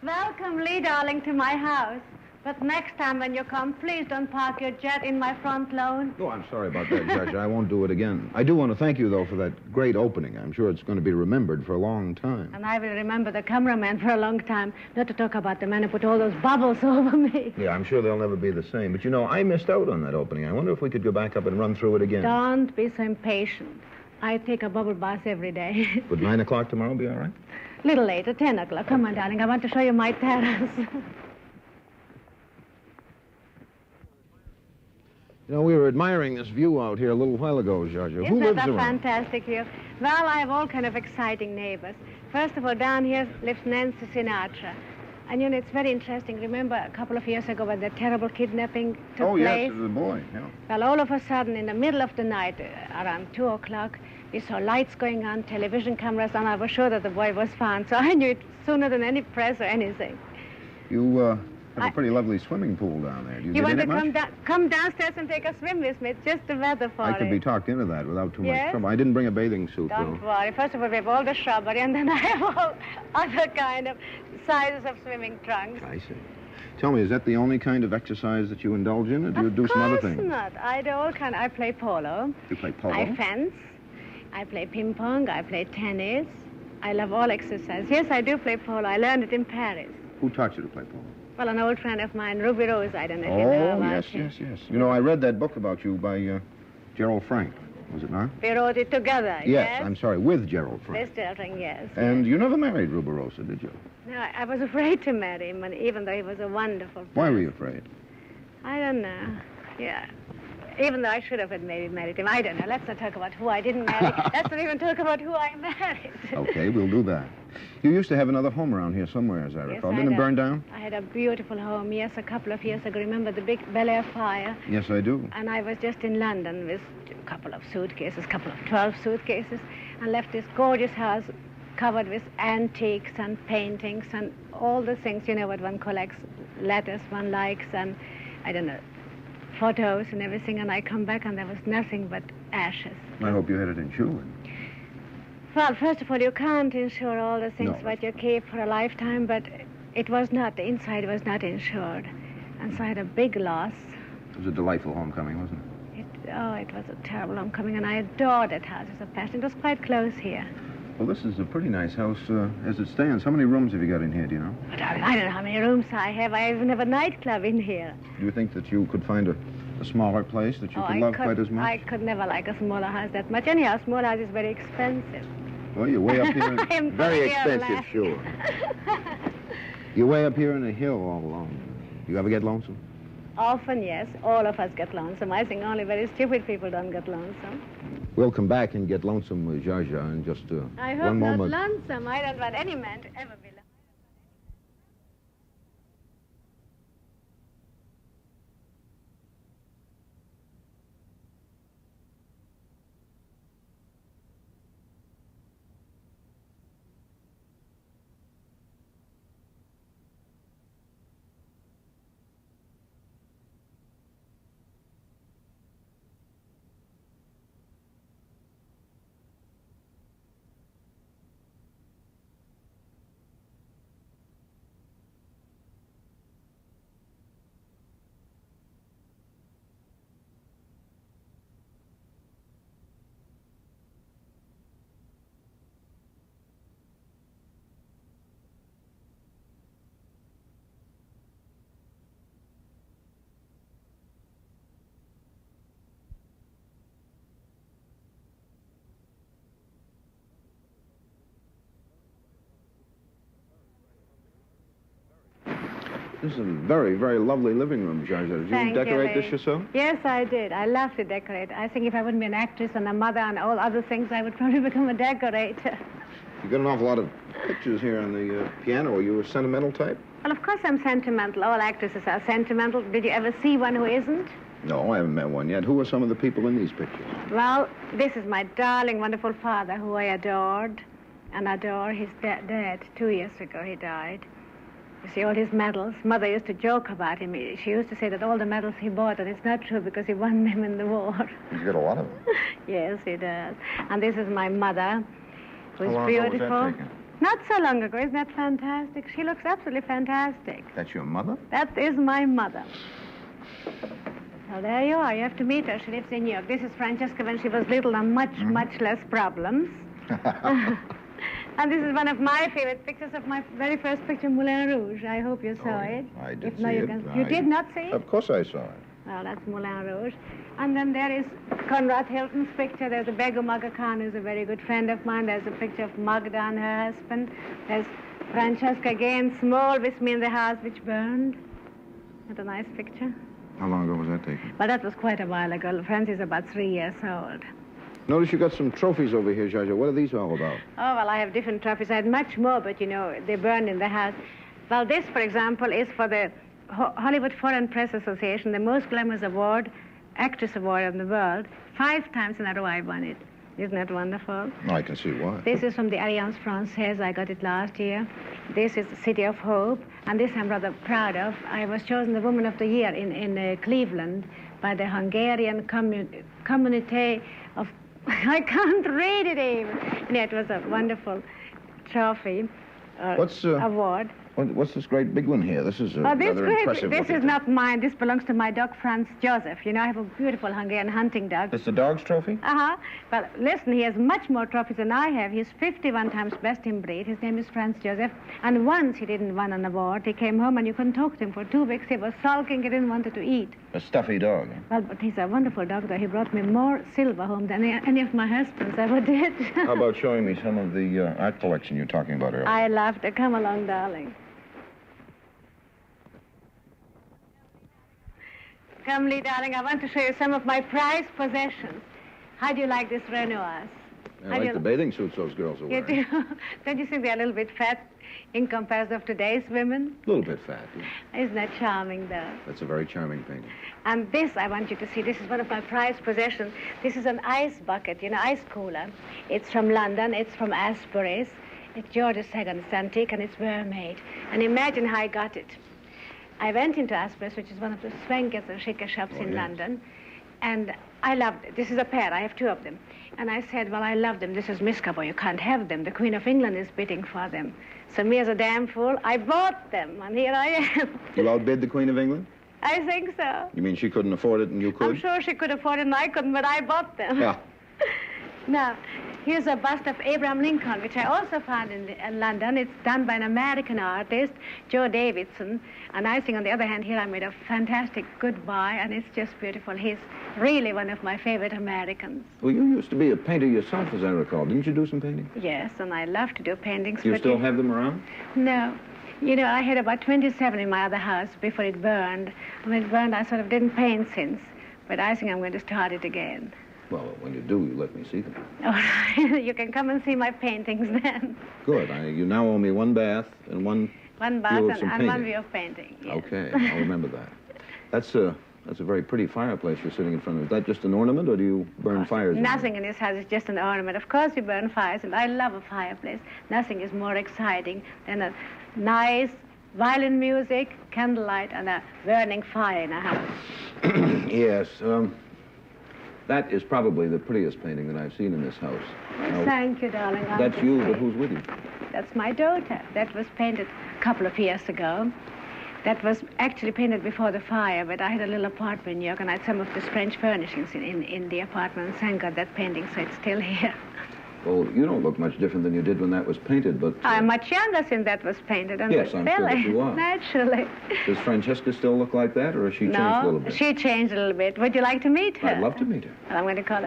Welcome, Lee, darling, to my house. But next time when you come, please don't park your jet in my front lawn. Oh, I'm sorry about that, Judge. I won't do it again. I do want to thank you, though, for that great opening. I'm sure it's going to be remembered for a long time. And I will remember the cameraman for a long time, not to talk about the man who put all those bubbles over me. Yeah, I'm sure they'll never be the same. But, you know, I missed out on that opening. I wonder if we could go back up and run through it again. Don't be so impatient. I take a bubble bath every day. Would 9 o'clock tomorrow be all right? Little later, 10 o'clock. Come on, darling. I want to show you my terrace. You know, we were admiring this view out here a little while ago, Zsa Zsa. Who Isn't lives that a around? fantastic view? Well, I have all kind of exciting neighbors. First of all, down here lives Nancy Sinatra. And, you know, it's very interesting. Remember a couple of years ago when the terrible kidnapping took place? Yes, it was a boy, yeah. Well, all of a sudden, in the middle of the night, around 2 o'clock, we saw lights going on, television cameras, and I was sure that the boy was found. So I knew it sooner than any press or anything. You have a pretty lovely swimming pool down there. Do you want get in to it much? come downstairs and take a swim with me? It's just the weather for I could it. be talked into that without too much Yes? trouble. I didn't bring a bathing suit, Don't though. worry. First of all, we have all the shrubbery, and then I have all other kind of sizes of swimming trunks. I see. Tell me, is that the only kind of exercise that you indulge in, or do you do some other things? Of course not. I do all kind. I play polo. You play polo? I fence. I play ping pong. I play tennis. I love all exercise. Yes, I do play polo. I learned it in Paris. Who taught you to play polo? Well, an old friend of mine, Ruby Rose. I don't know if you know about him. yes. You know, I read that book about you by Gerald Frank, was it not? We wrote it together, yes? I'm sorry, with Gerald Frank. This children, yes. And you never married Ruberosa, did you? No, I was afraid to marry him, even though he was a wonderful person. Why were you afraid? I don't know. Yeah. Even though I should have maybe married him. I don't know. Let's not talk about who I didn't marry. Let's not even talk about who I married. Okay, we'll do that. You used to have another home around here somewhere, as I recall. Didn't it burn down? I had a beautiful home, yes, a couple of years ago. Remember the big Bel Air fire? Yes, I do. And I was just in London with a couple of suitcases, 12 suitcases, and left this gorgeous house covered with antiques and paintings and all the things, you know, what one collects, letters one likes, and, I don't know, photos and everything, and I come back and there was nothing but ashes. I hope you had it insured. Well, first of all, you can't insure all the things that you keep for a lifetime, but it was not, the inside was not insured. And so I had a big loss. It was a delightful homecoming, wasn't it? It was a terrible homecoming, and I adored that house as a passion. It was quite close here. Well, this is a pretty nice house as it stands. How many rooms have you got in here, do you know? But I don't know how many rooms I have. I even have a nightclub in here. Do you think that you could find a smaller place that you could love quite as much? I could never like a smaller house that much. Anyhow, a small house is very expensive. Well, you're way up here. Very expensive, sure. You're way up here in a hill all alone. You ever get lonesome? Often, yes. All of us get lonesome. I think only very stupid people don't get lonesome. We'll come back and get lonesome with Zsa Zsa in just I hope one moment. not lonesome. I don't want any man to ever be lonesome. This is a very, very lovely living room, Zsa Zsa. Did you decorate this yourself? Yes, I did. I love to decorate. I think if I wouldn't be an actress and a mother and all other things, I would probably become a decorator. You got an awful lot of pictures here on the piano. Are you a sentimental type? Well, of course I'm sentimental. All actresses are sentimental. Did you ever see one who isn't? No, I haven't met one yet. Who are some of the people in these pictures? Well, this is my darling, wonderful father, who I adored and adore. He's dead. 2 years ago he died. You see, all his medals. Mother used to joke about him. She used to say that all the medals he bought, and it's not true because he won them in the war. He's got a lot of them. Yes, he does. And this is my mother, who's How long beautiful. ago was that taken? Not so long ago. Isn't that fantastic? She looks absolutely fantastic. That's your mother? That is my mother. Well, there you are. You have to meet her. She lives in New York. This is Francesca when she was little and much less problems. And this is one of my favorite pictures of my very first picture, Moulin Rouge. I hope you saw it. I did if not, see you it. can... You did not see it? Of course I saw it. Well, that's Moulin Rouge. And then there is Conrad Hilton's picture. There's a Begum Aga Khan, who's a very good friend of mine. There's a picture of Magda and her husband. There's Francesca again, small, with me in the house which burned. What a nice picture. How long ago was that taken? Well, that was quite a while ago. Francie is about 3 years old. Notice you got some trophies over here, Zsa Zsa. What are these all about? Oh, well, I have different trophies. I had much more, but, you know, they burned in the house. Well, this, for example, is for the Hollywood Foreign Press Association, the most glamorous award, actress award in the world. 5 times in a row I won it. Isn't that wonderful? I can see why. This is from the Alliance Française. I got it last year. This is the City of Hope, and this I'm rather proud of. I was chosen the Woman of the Year in Cleveland by the Hungarian Community of... I can't read it even. Yeah, it was a wonderful trophy, award. What's this great big one here? This is rather impressive. This is not mine. This belongs to my dog, Franz Joseph. You know, I have a beautiful Hungarian hunting dog. It's the dog's trophy? Uh-huh. Well, listen, he has much more trophies than I have. He's 51 times best in breed. His name is Franz Joseph. And once he didn't win an award. He came home and you couldn't talk to him for 2 weeks. He was sulking. He didn't want to eat. A stuffy dog. Well, but he's a wonderful dog, though. He brought me more silver home than any of my husbands ever did. How about showing me some of the art collection you were talking about earlier? I love to. Come along, darling. Come, Lee, darling, I want to show you some of my prized possessions. How do you like this Renoirs? I like the bathing suits those girls are wearing. You do? Don't you think they're a little bit fat in comparison of today's women? A little bit fat, yeah. Isn't that charming, though? That's a very charming painting. And this I want you to see. This is one of my prized possessions. This is an ice bucket, you know, ice cooler. It's from London. It's from Asbury's. It's George II. It's antique, and it's well made. And imagine how I got it. I went into Asbury's, which is one of the swankiest and chic shops in London, and I loved it. This is a pair. I have 2 of them. And I said, well, I love them. This is Miss Gabor. You can't have them. The Queen of England is bidding for them. So me as a damn fool, I bought them, and here I am. You outbid the Queen of England? I think so. You mean she couldn't afford it and you could? I'm sure she could afford it and I couldn't, but I bought them. Yeah. Now, here's a bust of Abraham Lincoln, which I also found in London. It's done by an American artist, Joe Davidson. And I think, on the other hand, here I made a fantastic goodbye, and it's just beautiful. He's really one of my favorite Americans. Well, you used to be a painter yourself, as I recall. Didn't you do some painting? Yes, and I love to do paintings. Do you still have them around? No. You know, I had about 27 in my other house before it burned. When it burned, I sort of didn't paint since. But I think I'm going to start it again. Well, when you do, you let me see them. All right. You can come and see my paintings then. Good. You now owe me 1 bath and one bath view of some and painting. 1 view of painting. Yes. Okay, I'll remember that. That's a very pretty fireplace you're sitting in front of. Is that just an ornament, or do you burn fires? Nothing in this house is just an ornament. Of course, we burn fires, and I love a fireplace. Nothing is more exciting than a nice violin music, candlelight, and a burning fire in a house. Yes. That is probably the prettiest painting that I've seen in this house. Now, thank you, darling. That's you, but who's with you? That's my daughter. That was painted a couple of years ago. That was actually painted before the fire, but I had a little apartment in New York, and I had some of this French furnishings in the apartment, and thank God that painting, so it's still here. Well, you don't look much different than you did when that was painted, but... I'm much younger since that was painted. And yes, I'm sure that you are. Naturally. Does Francesca still look like that, or has she changed a little bit? No, she changed a little bit. Would you like to meet her? I'd love to meet her. Well, I'm going to call her.